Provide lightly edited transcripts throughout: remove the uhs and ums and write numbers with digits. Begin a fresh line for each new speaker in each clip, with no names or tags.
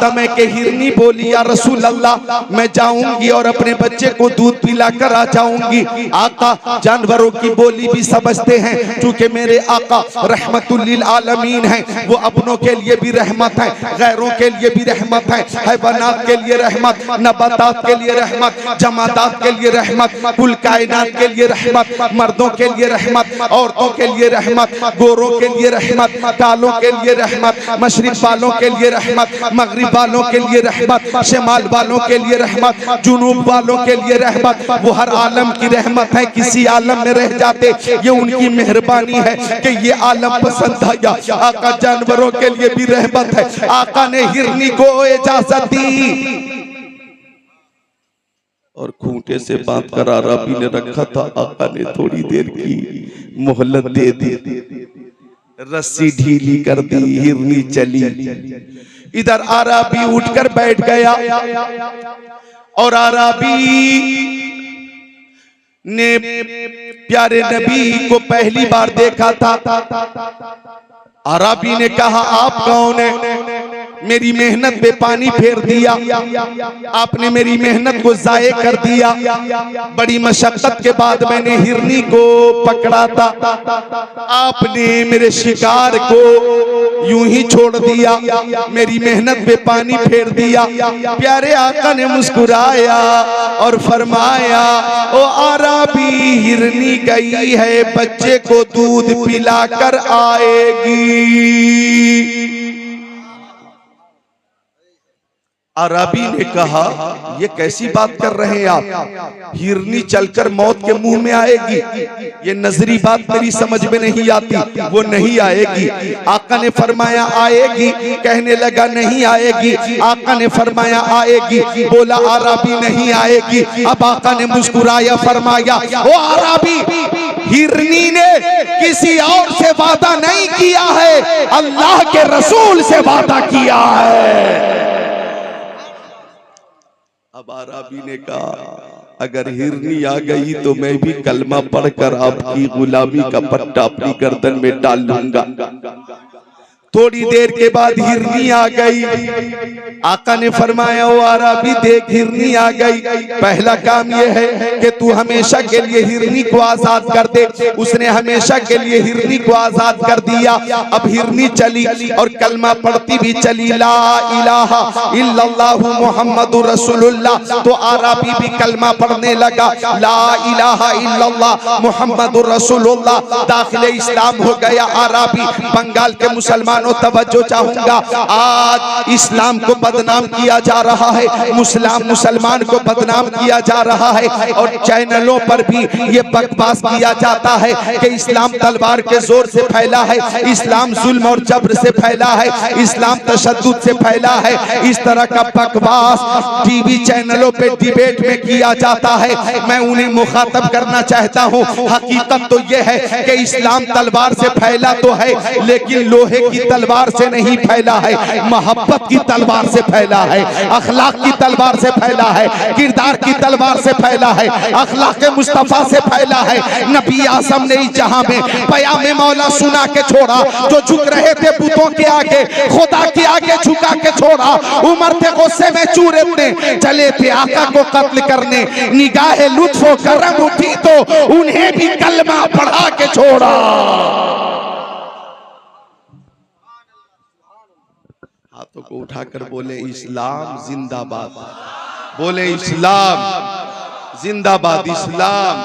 समय के हिरनी बोली, या रसूल अल्लाह मैं जाऊंगी और अपने बच्चे को दूध पिलाकर आ जाऊंगी। आका जानवरों की बोली भी समझते हैं, क्योंकि मेरे आका रहमतुल लिल आलमीन हैं, वो अपनों के लिए भी रहमत है, गैरों के लिए भी रहमत है, हैवानात के लिए रहमत, नबातात के लिए रहमत, जमादात के लिए रहमत, कुल कायनात के लिए रहमत, मर्दों के लिए रहमत, औरतों के लिए रहमत, गोरों के लिए रहमत, कालों के लिए रहमत, मशरिक वालों के लिए रहमत, मगरिब वालों के लिए रहमत, शिमाल वालों के लिए रहमत, जुनूब वालों के लिए रहमत। वो हर आलम की रहमत है, किसी आलम में रह जाते ये उनकी मेहरबानी है कि ये आलम पसंद आया। आका जानवरों के लिए भी रहमत है। आका ने हिरनी को इजाजत दी और खूंटे से बांध कर आराबी ने रखा था। आका ने थोड़ी देर की मोहलत दे दी, रस्सी ढीली कर दी, हिरनी चली। इधर आराबी उठकर बैठ गया और आराबी ने प्यारे नबी को पहली बार देखा था। आराबी ने कहा आप कौन है? मेरी मेहनत पे पानी फेर दिया, आपने मेरी मेहनत को जाये कर दिया। बड़ी मशक्कत के बाद मैंने हिरनी को पकड़ा था, आपने मेरे शिकार को यूं ही छोड़ दिया, मेरी मेहनत पे पानी फेर दिया। प्यारे आका ने मुस्कुराया और फरमाया ओ आराबी, हिरनी गई है, बच्चे को दूध पिलाकर आएगी। आराबी ने कहा ये कैसी बात कर रहे हैं आप? हिरनी चलकर मौत के मुंह में आएगी, ये नजरी बात मेरी समझ में नहीं आती। वो नहीं आएगी। आका ने फरमाया आएगी, कहने लगा नहीं आएगी। आका ने फरमाया आएगी, बोला आराबी नहीं आएगी। अब आका ने मुस्कुराया, फरमाया ओ आराबी, हिरनी ने किसी और से वादा नहीं किया है, अल्लाह के रसूल से वादा किया है। अब आराबी ने कहा अगर हिरनी आ गई तो मैं भी कलमा पढ़कर आपकी गुलामी का पट्टा अपनी गर्दन में डाल लूंगा। थोड़ी देर के बाद हिरनी आ गई। आका ने फरमाया ओ आराबी देख हिरनी आ गई, पहला काम यह है कि तू हमेशा के लिए हिरनी को आजाद कर दे। उसने हमेशा के लिए हिरनी को आजाद कर दिया। अब हिरनी चली और कलमा पढ़ती भी चली, ला इलाहा इल्लल्लाहु मुहम्मदुर रसूलुल्लाह। तो आराबी भी कलमा पढ़ने लगा, ला इलाहा इल्लल्लाह मुहम्मदुर रसूलुल्लाह। दाखिले इस्लाम हो गया आराबी। बंगाल के मुसलमान तवज्जो चाहूंगा, आज इस्लाम को बदनाम किया जा रहा है, मुसलमान को बदनाम किया जा रहा है और चैनलों पर भी ये बकवास किया जाता है कि इस्लाम तलवार के जोर से फैला है, इस्लाम जुल्म और जबर से फैला है, इस्लाम तशद्दुद से फैला है। इस तरह का बकवास टीवी चैनलों पे डिबेट में किया जाता है। मैं उन्हें मुखातब करना चाहता हूँ, हकीकत तो यह है कि इस्लाम तलवार से फैला तो है, लेकिन लोहे की तलवार से नहीं फैला है, मोहब्बत की तलवार से फैला है, अखलाक की तलवार से फैला है, किरदार की तलवार से फैला है, अखलाक मुस्तफा से फैला है। नबी आज़म ने इस जहां में पयामे मौला सुना के छोड़ा, जो झुक रहे थे बुतों के आगे, खुदा के आगे झुका के छोड़ा। उमर थे गुस्से में चूरने, चले थे आका को कत्ल करने, निगाहे लुत्फ व करम उठी तो उन्हें भी कलमा पढ़ा के छोड़ा। हाथों को उठाकर बोले इस्लाम जिंदाबाद, बोले इस्लाम जिंदाबाद, इस्लाम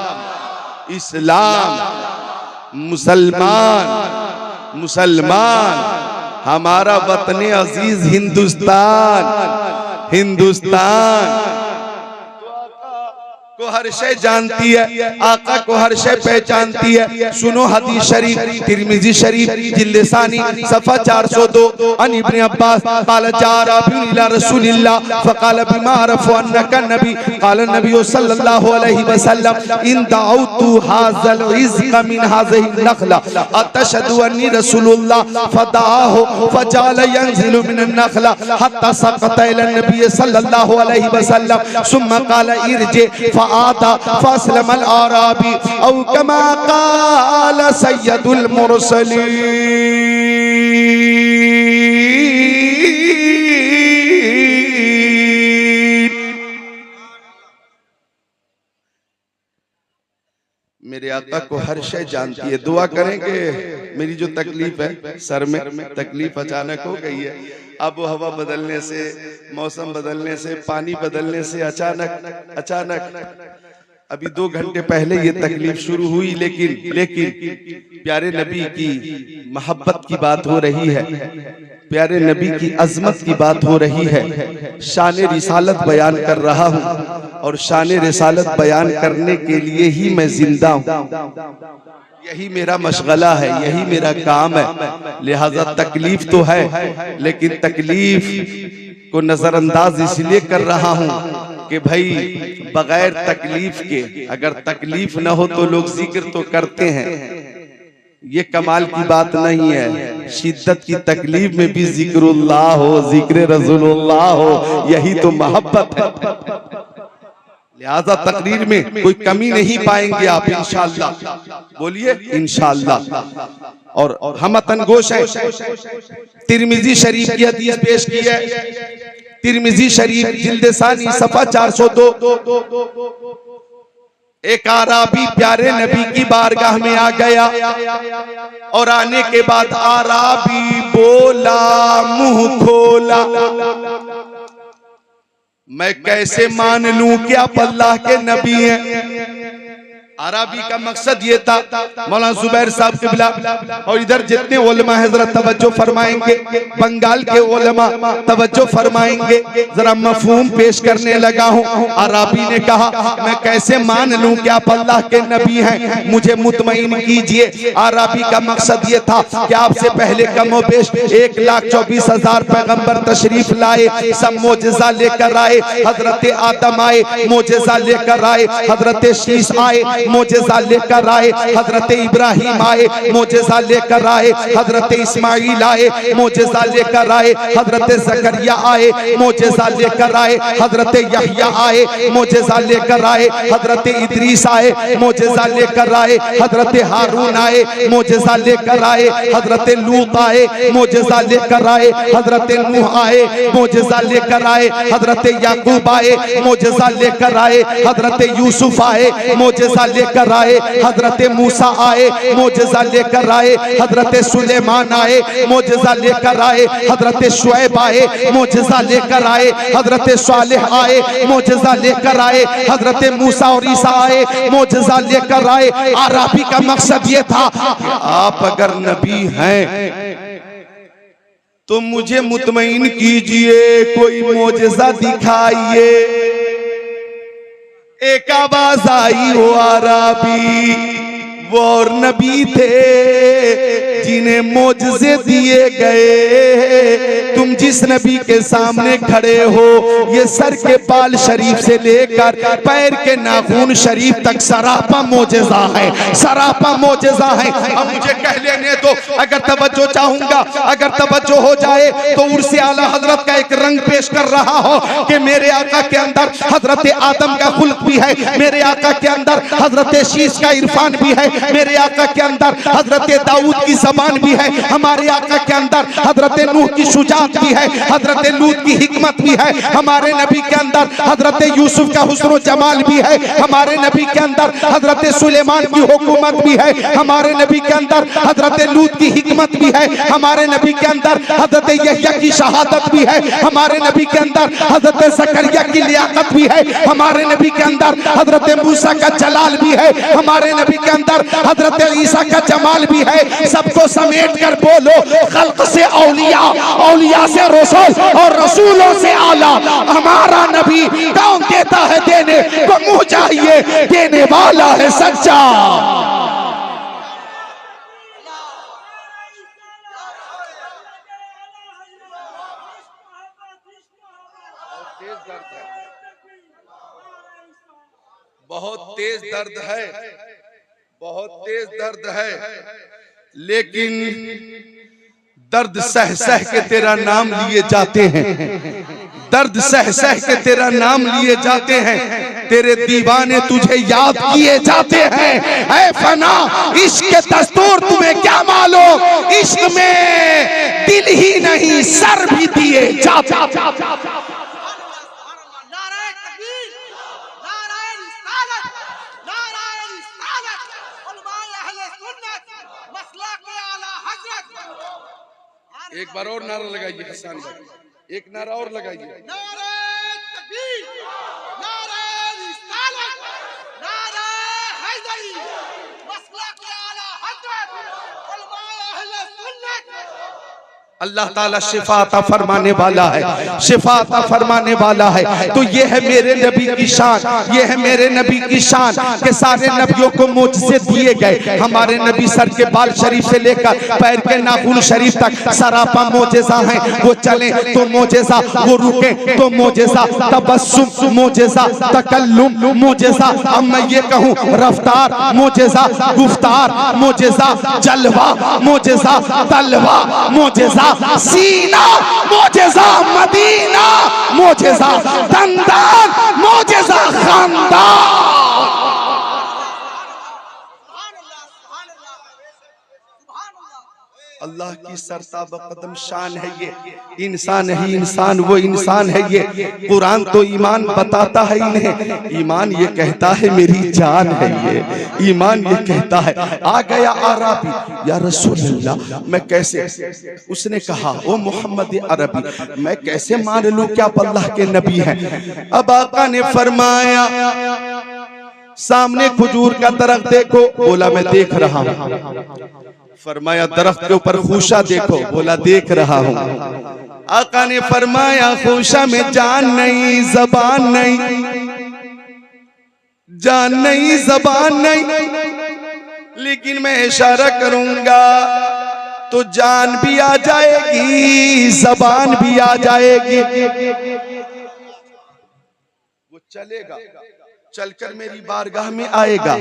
इस्लाम। मुसलमान मुसलमान, हमारा वतन अजीज हिंदुस्तान हिंदुस्तान को हर शय जानती है, आका को हर शय पहचानती है। सुनो हदीस शरीफ तिरमिजी शरीफ जिल्दसानी सफा 402 अन इब्न अब्बास क़ाल जा राबी इला रसूलिल्लाह फ़क़ाल बिमा अरफ़ु अन्नका नबी क़ाल नबी सल्लल्लाहु अलैहि वसल्लम इन दाउतु हाज़ल इज़्क़ मिन हाज़िहि नख़ला अतशहदु अन्नी रसूलुल्लाह फ़दाअहु फ़जाल यंज़िलु मिनन नख़ला हत्ता सक़त इला नबी सल्लल्लाहु अलैहि वसल्लम सुम्मा क़ाल इरजि फ़आता फ़अस्लमल आराबी औ कमा क़ाल सय्यदुल मुरसलीन। मेरे आका को हर शय जानती है। दुआ करेंगे मेरी जो तकलीफ है सर में, तकलीफ अचानक हो गई है, अब हवा बदलने से, मौसम बदलने से, पानी बदलने से अचानक अभी 2 घंटे पहले ये तकलीफ शुरू हुई, लेकिन प्यारे नबी की मोहब्बत की बात हो रही है, प्यारे नबी की अजमत की बात हो रही है। शान रिसालत बयान कर रहा हूँ और शान रिसालत बयान करने के लिए ही मैं जिंदा हूँ। यही मेरा मशगला है, यही मेरा काम है। लिहाजा तकलीफ तो है, लेकिन तकलीफ को नजरअंदाज इसलिए कर रहा हूँ कि भाई बगैर तकलीफ के, अगर तकलीफ न हो तो लोग जिक्र तो करते हैं, ये कमाल की बात नहीं है। शिद्दत की तकलीफ में भी जिक्रुल्लाह हो, जिक्र रसूलुल्लाह हो, यही तो मोहब्बत है। लिहाजा तकरीर में कोई कमी नहीं पाएंगे आप इंशाअल्लाह। बोलिए इंशाअल्लाह। और हम तनगोश है, तिरमिजी शरीफ की हदीस पेश की है, तिरमिजी शरीफ जिल्द सानी सफा 402। एक आराबी प्यारे नबी की बारगाह में आ गया और आने के बाद आराबी बोला, मुंह खोला, मैं कैसे मान लूं कि आप अल्लाह के नबी हैं। अरबी का मकसद ये था, मौलाना जुबैर साहब किबला और इधर जितने उलमा हजरत तवज्जो फरमाएंगे, बंगाल के उलमा तवज्जो फरमाएंगे। जरा मफहूम पेश करने लगा हूँ। अरबी ने कहा मैं कैसे मान लूं कि आप अल्लाह के नबी हैं, मुझे मुतमईन कीजिए। अरबी का मकसद ये था कि आपसे पहले कमो बेश 1,24,000 पैगंबर तशरीफ लाए, सब मोजज़ा लेकर आए। हजरत आदम आए, मोजज़ा लेकर आए। हजरत शीश आए, मोजेज़ा लेकर आए। हजरत इब्राहिम आए, मोजेज़ा लेकर आए। हजरत इस्माइल आए, मोजेज़ा लेकर आए। हजरत ज़करिया आए, मोजेज़ा लेकर आए। हजरत यहया आए, मोजेज़ा लेकर आए। हजरत इदरीस आए, मोजेज़ा लेकर आए। हजरत हारून आए, मोजेज़ा लेकर आए। हजरत लूत आए, मोजेज़ा लेकर आए। हजरत नूह आए, मोजेज़ा लेकर आए। हजरत याकूब आए, मोजेज़ा लेकर आए। हजरत यूसुफ आए, मोजेज़ा लेकर आए। हजरत मूसा आए, मोजेज़ा लेकर आए। हजरत सुलेमान आए, मोजेज़ा लेकर आए। हजरत शुएब आए, मोजेज़ा लेकर आए। हजरत सालेह आए, मोजेज़ा लेकर आए। हजरत मूसा और ईसा आए, मोजेज़ा लेकर आए। अरबी का मकसद ये था आप अगर नबी हैं तो मुझे मुतमईन कीजिए, कोई मोजेज़ा दिखाइए। एक आवाज आई, वो अरबी, वो और नबी थे जिन्हें मोजज़े दिए गए। तुम जिस नबी के सामने खड़े हो, ये सर के बाल शरीफ से लेकर पैर के नाखून शरीफ तक सरापा मोजज़ा है, सरापा मोजज़ा है। अब मुझे कह लेने दो, अगर तवज्जो चाहूंगा, अगर तवज्जो हो जाए तो उर्से आला हजरत का एक रंग पेश कर रहा हो कि मेरे आका के अंदर हजरत आदम का खुल्क भी है, मेरे आका के अंदर हजरत शीश का इरफान भी है, मेरे आका के अंदर हजरत दाऊद की जबान भी है, हमारे आका के अंदर हजरत नूह की शुजाअत भी है, हजरत लूत की हिकमत भी है, हमारे नबी के अंदर हजरत यूसुफ का हुस्न जमाल भी है, हमारे नबी के अंदर हजरत सुलेमान की हुकूमत भी है, हमारे नबी के अंदर हजरत लूत की हिकमत भी है, हमारे नबी के अंदर हजरत यहया की शहादत भी है, हमारे नबी के अंदर हजरत ज़करिया की लियाकत भी है, हमारे नबी के अंदर हजरत मूसा का जलाल भी है, हमारे नबी के अंदर हजरत ईसा का जमाल भी है। सबको समेट कर बोलो, खल्क से औलिया, औलिया से रसूल और रसूलों से आला हमारा नबी। कौन देता है देने को मुंह चाहिए, देने वाला है सच्चा। बहुत तेज दर्द है, बहुत तेज दर्द है, लेकिन दर्द सह सह के तेरा नाम लिए जाते हैं, दर्द सह सह के तेरा नाम लिए जाते हैं, तेरे दीवाने तुझे याद किए जाते हैं। ऐ फना इश्क के दस्तूर तुम्हें क्या मालूम, इश्क में दिल ही नहीं सर भी दिए जाते। बार और नारा लगाइए हसन भाई, एक नारा और लगाइए।
नारे तकबीर, नारे रिसालत, नारे हैदरी, मसलक आला हज़रत, उलमाए अहले सुन्नत।
अल्लाह ताला शिफा अता फरमाने वाला है, शिफा अता फरमाने वाला है। तो ये है मेरे नबी की शान, ये है मेरे नबी की शान के सारे नबियों को मोजज़े दिए गए। हमारे नबी सर के बाल शरीफ से लेकर पैर के नाखून शरीफ तक सरापा मोजेज़ा है। वो चले तो मोजेज़ा, वो रुके तो मोजेज़ा, तबस्सुम मोजेज़ा, तकल्लुम मोजेज़ा। अब मैं ये कहूँ रफ्तार मोजेज़ा, गुफ्तार मोजेज़ा, जलवा मोजेज़ा, तलवा मोजेज़ा, सीना मोजेज़ा, मदीना मोजेज़ा, दंदान मोजेज़ा, खानदान। अल्लाह की सरताब कदम शान है ये। इंसान ही इंसान, वो इंसान है ये। कुरान तो ईमान बताता है इन्हें, ईमान ये कहता है मेरी जान है ये। ईमान ये कहता है। आ गया आराबी, या रसूल अल्लाह मैं कैसे, उसने कहा ओ मोहम्मद अरबी मैं कैसे मान लूं क्या आप अल्लाह के नबी हैं। अब आका ने फरमाया सामने खजूर का दरख्त देखो, बोला मैं देख रहा हूं। फरमाया दरख्त के ऊपर खूशा देखो, बोला देख रहा हूं। आका ने फरमाया खूशा में जान नहीं, जबान नहीं, जान नहीं, जबान नहीं, लेकिन मैं इशारा करूंगा तो जान भी आ जाएगी, जबान भी आ जाएगी। वो चलेगा, चलकर मेरी बारगाह में आएगा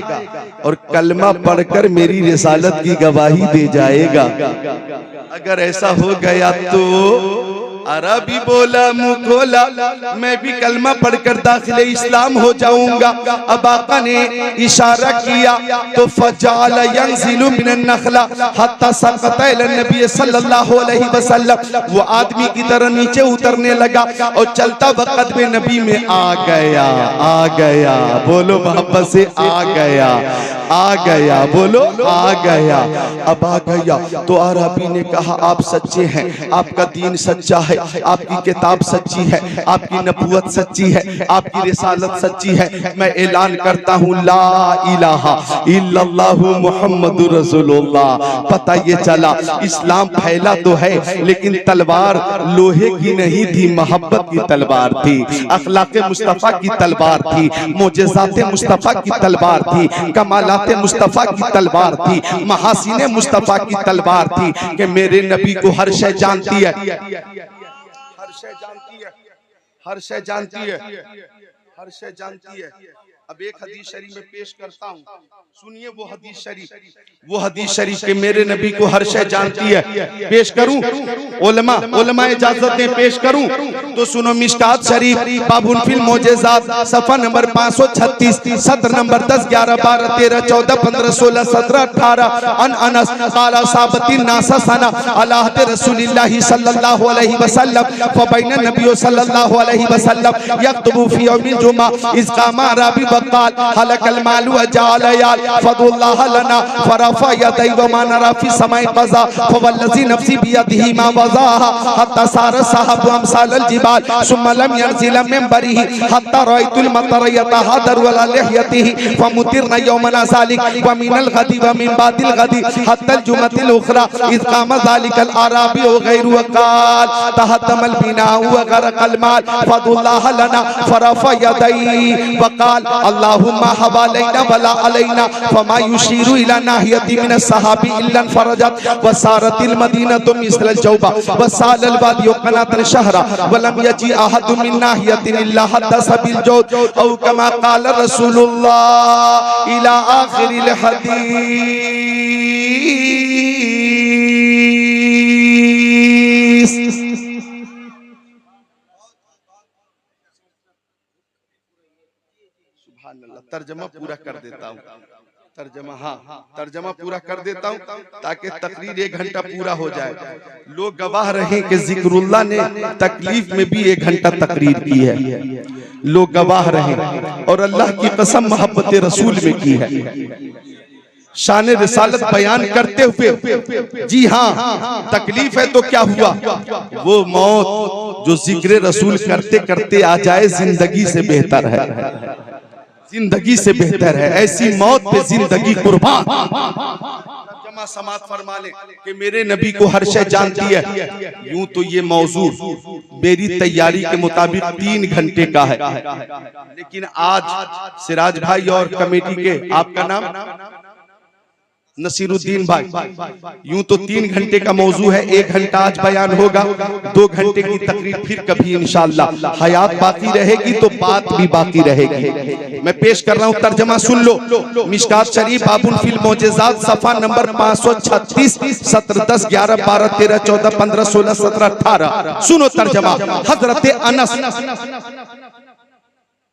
और कलमा पढ़कर मेरी रिसालत की गवाही दे जाएगा। अगर ऐसा हो गया तो अरबी बोला मुंह खोला मैं भी कलमा पढ़कर दाखिले इस्लाम हो जाऊंगा। अब आका ने इशारा किया तो फजाल यंज़िलु मिनन नखला हत्ता सकता इला नबी सल्लल्लाहु अलैहि वसल्लम। वो आदमी की तरह नीचे उतरने लगा और चलता वक्त में नबी में आ गया, आ गया, बोलो मोहब्बत से आ गया, आ गया, बोलो आ गया। अब आ गया तो अरबी ने कहा आप सच्चे हैं, आपका दीन सच्चा है, आपकी किताब सच्ची है, आपकी नबूवत सच्ची है, आपकी रिसालत सच्ची है। मैं ऐलान करता हूँ ला इलाहा इल्लल्लाहु मुहम्मदुर रसूलुल्लाह। पता ये चला इस्लाम फैला तो है लेकिन तलवार लोहे की नहीं थी, मोहब्बत की तलवार थी, अखलाके मुस्तफा की तलवार थी, मोजेज़ाते मुस्तफा की तलवार थी, कमालाते मुस्तफा की तलवार थी, महासीने मुस्तफा की तलवार थी कि मेरे नबी को हर शय जानती है, हर शय जानती है, हर शय जानती है, हर शय जानती है। अब एक हदीस शरीफ में पेश करता हूँ, सुनिए वो हदीस शरीफ, वो हदीस शरीफ के मेरे नबी को हर शय जानती है। पेश करूं उलमा, उलमा इजाजत दें पेश करूं तो सुनो। मिशकात शरीफ बाबुल फिल मोजेज़ात सफा नंबर 536, सत्र नंबर 10, 11, 12, 13, 14, 15, 16, 17, 18। अन अनस क़ाला साबतिन नासा सना अलाहत रसूलिल्लाह सल्लल्लाहु अलैहि वसल्लम फबैन नबी सल्लल्लाहु अलैहि वसल्लम यक्तबु फी यौमिल जुमा इज़ क़ामा राबी वक़ाल हलकल मालु अजाल याल फदुल्लाह लना फरफा यदै व मा नरा फी समाई क़ज़ा फवल्लज़ी नफ्सी बियदिही मा वज़ाहा हत्ता सार साहब अमसाल जिबाल सुम्मा लम यनज़िल मिन बरिही हत्ता रअयतुल मतर यतहादर वला लिहयतिही फमुतिरना यौमना ज़ालिक व मिनल गदी व मिन बादिल गदी हत्ता जुमतिल उखरा इज़ क़ामा ज़ालिकल आराबी व गैरु वक़ाल तहतमल बिना व गरक़ल माल फदुल्लाह लना फरफा यदै वक़ाल अल्लाहुम्मा हवालैना वला अलैना फमा युशीरु इला नाहियति मिन सहाबी इल्ला फरजत वसारतिल मदीनतु मिस्ल जौबा वसालल वादी कनातल शहरा वलम यजी अहद मिन नाहियतिन इल्ला हदसा बिल जौद औ कमा क़ाल रसूलुल्लाह इला आखिरिल हदीस। तर्जमा पूरा कर देता हूँ, तर्जमा, हाँ तर्जमा पूरा कर देता हूँ ताकि तकरीर 1 घंटा पूरा हो जाए। लोग गवाह रहे कि जिक्रुल्लाह ने तकलीफ में भी 1 घंटा तकरीर की है, लोग गवाह रहे और अल्लाह की कसम मोहब्बत रसूल में की है। शान रिसालत बयान करते हुए, जी हाँ तकलीफ है तो क्या हुआ, वो मौत जो जिक्र रसूल करते करते आ जाए जिंदगी से बेहतर है, जिंदगी से बेहतर है। ऐसी मौत पे जिंदगी कुर्बान। जमा समात फरमा ले कि मेरे नबी को हर शय जानती है। यूं तो ये मौजू मेरी तैयारी के मुताबिक 3 घंटे का है, लेकिन आज सिराज भाई और कमेटी के, आपका नाम नसीरुद्दीन भाई, यूं तो 3 घंटे का मौजू है, 1 घंटा आज बयान होगा, 2 घंटे की तकरीर फिर कभी इंशाअल्लाह। हयात बाकी रहेगी तो बात भी बाकी रहेगी। मैं पेश कर रहा हूं, तर्जमा सुन लो। मिशकात शरीफ बाबुल फिल मोजेजात सफा नंबर 536, 17, 10, 11, 12, 13, 14, 15, 16, 17, 18। सुनो तर्जमा। हजरत अनस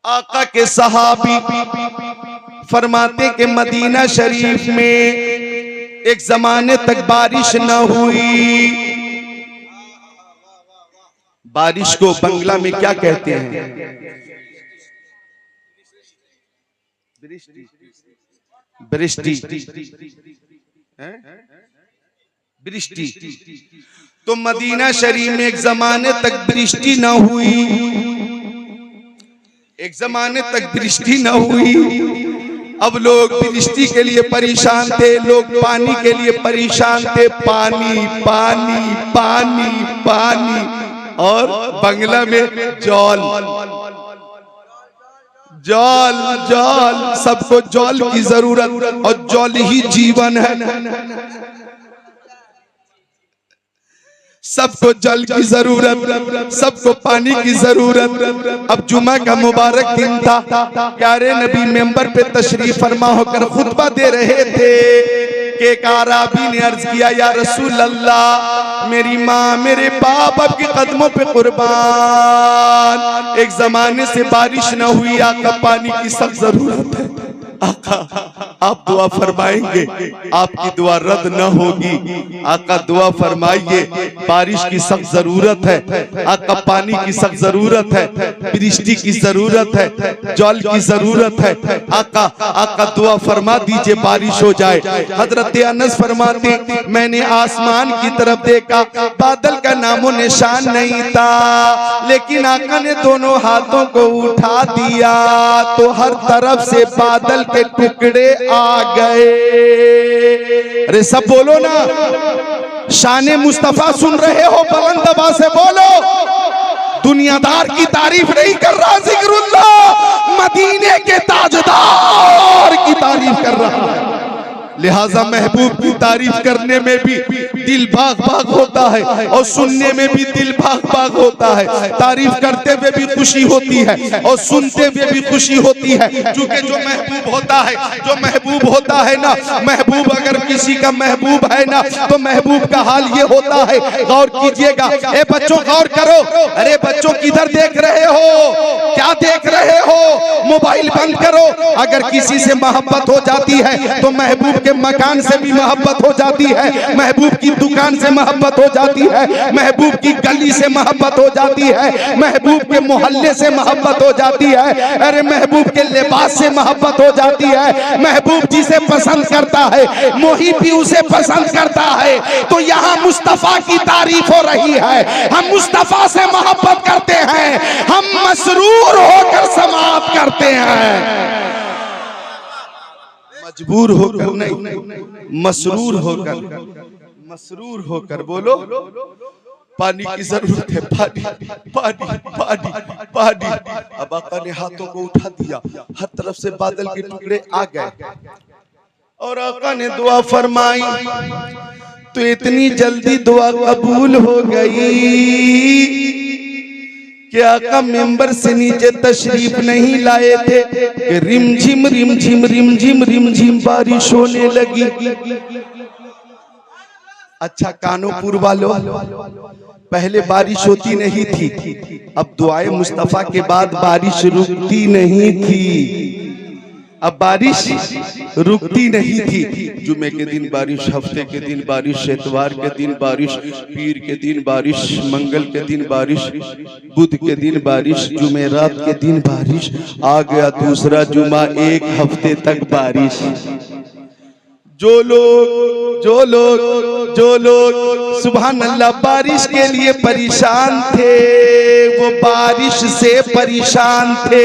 आका के सहाबी फरमाते कि मदीना शरीफ में एक जमाने तक बारिश न हुई। बारिश को बंगला में क्या कहते हैं? बृष्टि। बृष्टि। तो मदीना शरीफ में एक जमाने तक बृष्टि न हुई, एक जमाने तक बृष्टि न हुई। अब लोग बृष्टि के लिए परेशान थे, लोग पानी के लिए परेशान थे। पानी पानी पानी पानी, और बंगला में जल जल जल, सबको जल की जरूरत, और जल ही जीवन है। सबको जल की जरूरत, सबको पानी की जरूरत। अब जुमा का मुबारक दिन था, प्यारे नबी मेंबर पे तशरीफ फरमा होकर खुतबा दे रहे थे कि एक आराबी ने अर्ज किया, या रसूल अल्लाह, मेरी माँ मेरे बाप आपके कदमों पे कुर्बान, एक जमाने से बारिश न हुई, आका पानी की सख्त जरूरत है। आका आप दुआ फरमाएंगे, आपकी दुआ रद्द न होगी। आका दुआ फरमाइए, बारिश की सख्त जरूरत है। आका पानी की सख्त जरूरत है, बृष्टि की जरूरत है, जल की जरूरत है। आका आका दुआ फरमा दीजिए, बारिश हो जाए। हजरत अनस फरमाते, मैंने आसमान की तरफ देखा, बादल का नामो निशान नहीं था, लेकिन आका ने दोनों हाथों को उठा दिया तो हर तरफ से बादल के टुकड़े आ गए। अरे सब बोलो ना, शाने मुस्तफा सुन रहे हो, बुलंद आवाज से बोलो। दुनियादार की तारीफ नहीं कर रहा, जिक्रुल्लाह मदीने के ताजदार की तारीफ कर रहा है। लिहाजा महबूब की तारीफ करने में भी दिल भाग भाग होता है, और सुनने में भी दिल भाग भाग होता है। तारीफ करते हुए भी खुशी होती है, और सुनते हुए भी खुशी होती है। क्योंकि जो महबूब होता है, जो महबूब होता है ना, महबूब अगर किसी का महबूब है ना, तो महबूब का हाल ये होता है। गौर कीजिएगा, ए बच्चों गौर करो। अरे बच्चों किधर देख रहे हो, क्या देख रहे हो? मोबाइल बंद करो। अगर किसी से मोहब्बत हो जाती है तो महबूब के मकान से भी मोहब्बत हो जाती है, महबूब की दुकान से मोहब्बत हो जाती है, महबूब की गली से मोहब्बत हो जाती है, महबूब के मोहल्ले से मोहब्बत हो जाती है, अरे महबूब के लिबास से मोहब्बत हो जाती है। महबूब जिसे पसंद करता है, मोही भी उसे पसंद करता है। तो यहाँ मुस्तफा की तारीफ हो रही है। हम मुस्तफा से मोहब्बत करते हैं, हम मसरूर होकर समाप्त करते हैं। मजबूर होकर नहीं, मसरूर होकर, मसरूर होकर। बोलो, पानी की जरूरत है, पानी पानी पानी पानी। अब आका ने हाथों को उठा दिया, हर तरफ से बादल के टुकड़े आ गए, और आका ने दुआ फरमाई तो इतनी जल्दी दुआ कबूल हो गई कि आका मेंबर से नीचे तशरीफ नहीं लाए थे कि रिमझिम रिमझिम रिमझिम रिमझिम बारिश होने लगी। अच्छा कानोपुर वालों, पहले बारिश होती नहीं थी, अब दुआए मुस्तफा के बाद बारिश रुकती नहीं थी। अब बारिश रुकती नहीं थी। जुमे के दिन बारिश, हफ्ते के दिन बारिश, इतवार के दिन बारिश, पीर के दिन बारिश, मंगल के दिन बारिश, बुध के दिन बारिश, जुमेरात के दिन बारिश। आ गया दूसरा जुमा, एक हफ्ते तक बारिश। जो लोग सुभान अल्लाह बारिश के लिए परेशान थे, वो बारिश से परेशान थे।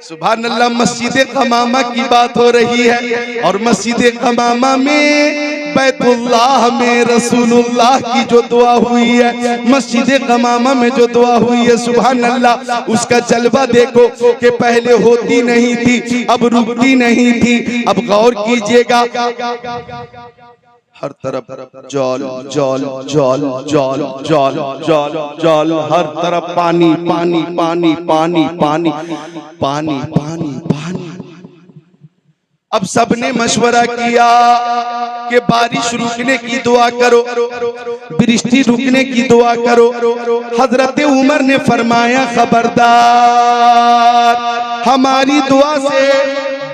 सुभान अल्लाह, मस्जिद कमामा की बात हो रही है और मस्जिद कमामा में बैतुल्लाह में रसूलुल्लाह की जो दुआ हुई है, मस्जिद कमामा में जो दुआ हुई है, सुभान अल्लाह, उसका जलवा देखो कि पहले होती नहीं थी, अब रुकती नहीं थी। अब गौर कीजिएगा, हर तरफ जल जल जल जल जल जल जल, हर तरफ पानी पानी पानी पानी पानी पानी पानी पानी। अब सबने मशवरा किया कि बारिश रुकने की दुआ करो, वृष्टि रुकने की दुआ करो। हजरत उमर ने फरमाया, खबरदार, हमारी दुआ से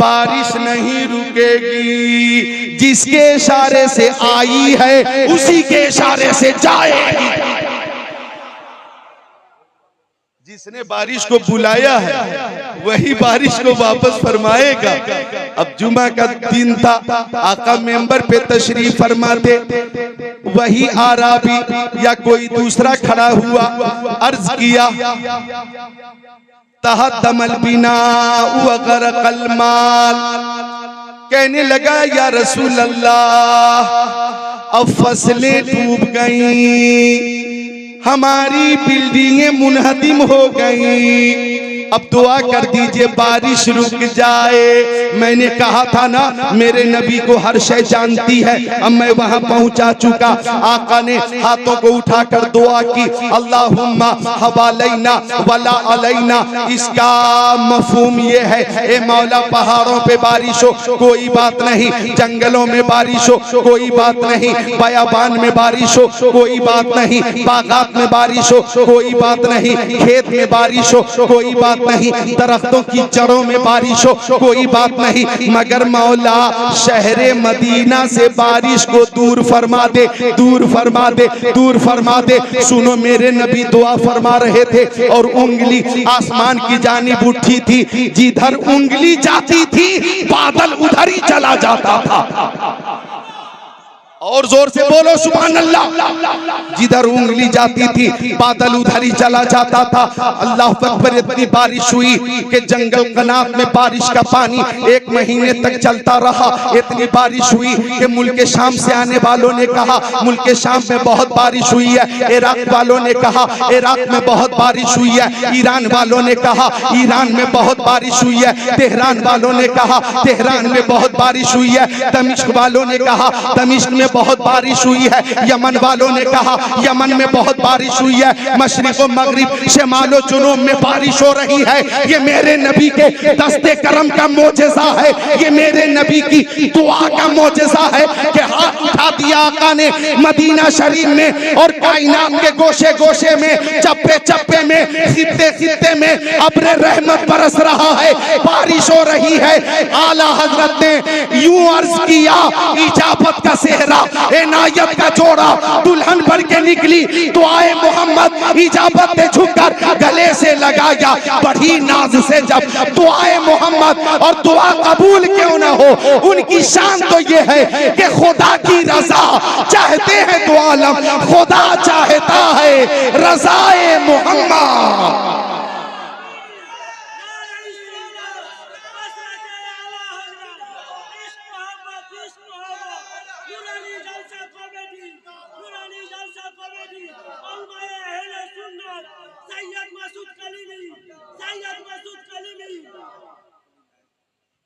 बारिश नहीं रुकेगी, जिसके इशारे से आई है उसी के इशारे से जाएगी। जिसने बारिश को बुलाया है वही बारिश को वापस फरमाएगा। अब जुमा का दिन था, आका मेंबर पे तशरीफ फरमाते, वही आराबी या कोई दूसरा खड़ा हुआ, अर्ज किया, तहद्दमल बिना व गरक़ल माल, कहने लगा, या रसूल अल्लाह, अब फसलें डूब गईं, हमारी बिल्डिंगें मुनहदिम हो गईं, अब दुआ कर दीजिए बारिश रुक जाए। मैंने कहा था ना, मेरे नबी को हर शय जानती है। अब मैं वहां पहुंचा चुका। आका ने हाथों को उठाकर दुआ की, अल्लाहुम्मा हवालैना वला अलैना। इसका मफहूम ये है, ए मौला, पहाड़ों पे बारिश हो कोई बात नहीं, जंगलों में बारिश हो कोई बात नहीं, बयाबान में बारिश हो कोई बात नहीं, बागात में बारिश हो कोई बात नहीं, खेत में बारिश हो कोई बात नहीं, दरख्तों की जड़ों में बारिश हो कोई बात नहीं, मगर मौला शहरे मदीना से बारिश को दूर फरमा दे, दूर फरमा दे, दूर फरमा दे। सुनो, मेरे नबी दुआ फरमा रहे थे और उंगली आसमान की जानिब उठी थी, जिधर उंगली जाती थी बादल उधर ही चला जाता था। और जोर से बोलो सुभान अल्लाह। जिधर उंगली जाती थी बादल उधर ही चला जाता था। अल्लाह अकबर। इतनी बारिश हुई कि जंगल कनात में बारिश का पानी 1 महीने तक चलता रहा। इतनी बारिश हुई कि मुल्क शाम से आने वालों ने कहा, मुल्क शाम में बहुत बारिश हुई है। इराक वालों ने कहा, इराक में बहुत बारिश हुई है। ईरान वालों ने कहा, ईरान में बहुत बारिश हुई है। तेहरान वालों ने कहा, तेहरान में बहुत बारिश हुई है। दमिश्क वालों ने कहा, दमिश्क में बहुत बारिश हुई है। यमन वालों ने कहा, यमन में बहुत बारिश हुई है। मशरिक व मगरिब, शिमाल व जुनूब में बारिश हो रही है। ये मेरे नबी के दस्ते करम का मोजेज़ा है। ये मेरे नबी की दुआ का मोजेज़ा है कि हाथ उठा दिया आका ने मदीना शरीफ में और कायनात के गोशे गोशे में, चप्पे चप्पे में, खित्ते खित्ते में अब्र रहमत बरस रहा है, बारिश हो रही है। आला हजरत ने यूं अर्ज किया, इजाबत का सेहरा, इनायत का जोड़ा दुल्हन भर के निकली। दुआए मोहम्मद इजाबत ने झुककर गले से लगाया बड़ी नाज से। जब दुआए मोहम्मद और दुआ कबूल क्यों ना हो, उनकी शान तो ये है कि खुदा की रजा चाहते हैं दो आलम, खुदा चाहता है रजाए मोहम्मद।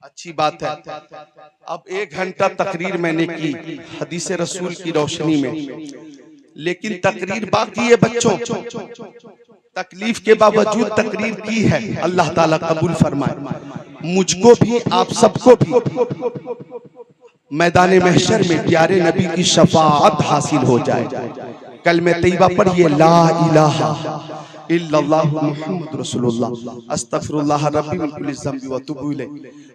अच्छी बात है। अब 1 घंटा तकरीर मैंने की हदीस रसूल की रोशनी में, लेकिन तकरीर बाकी है बच्चों। तकलीफ के बावजूद तकरीर की है। अल्लाह ताला कबूल फरमाए मुझको भी, आप सबको भी मैदान महशर में प्यारे नबी की शफाअत हासिल हो जाए। कलमे तैयबा पढ़िए, ला इलाहा इल्लल्लाह मुहम्मद रसूलुल्लाह अस्तगफिरुल्लाह रब्बी मिन कुल्ली ज़ंबि व अतूबु इलैह।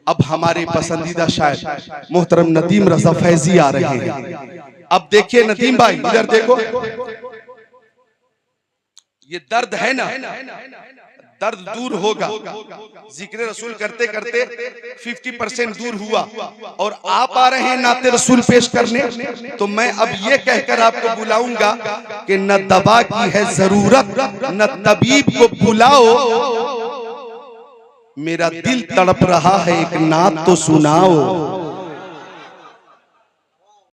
अब हमारे पसंदीदा शायर मोहतरम नदीम रज़ा फैजी आ रहे हैं। अब देखिए नदीम भाई, इधर देखो, ये दर्द है ना, दर्द दूर होगा। जिक्र रसूल करते करते 50% दूर हुआ और आप आ रहे हैं नाते रसूल पेश करने, तो मैं अब ये कहकर आपको बुलाऊंगा कि न दवा की है जरूरत, न तबीब को बुलाओ, मेरा दिल तड़प रहा है एक नात तो सुनाओ।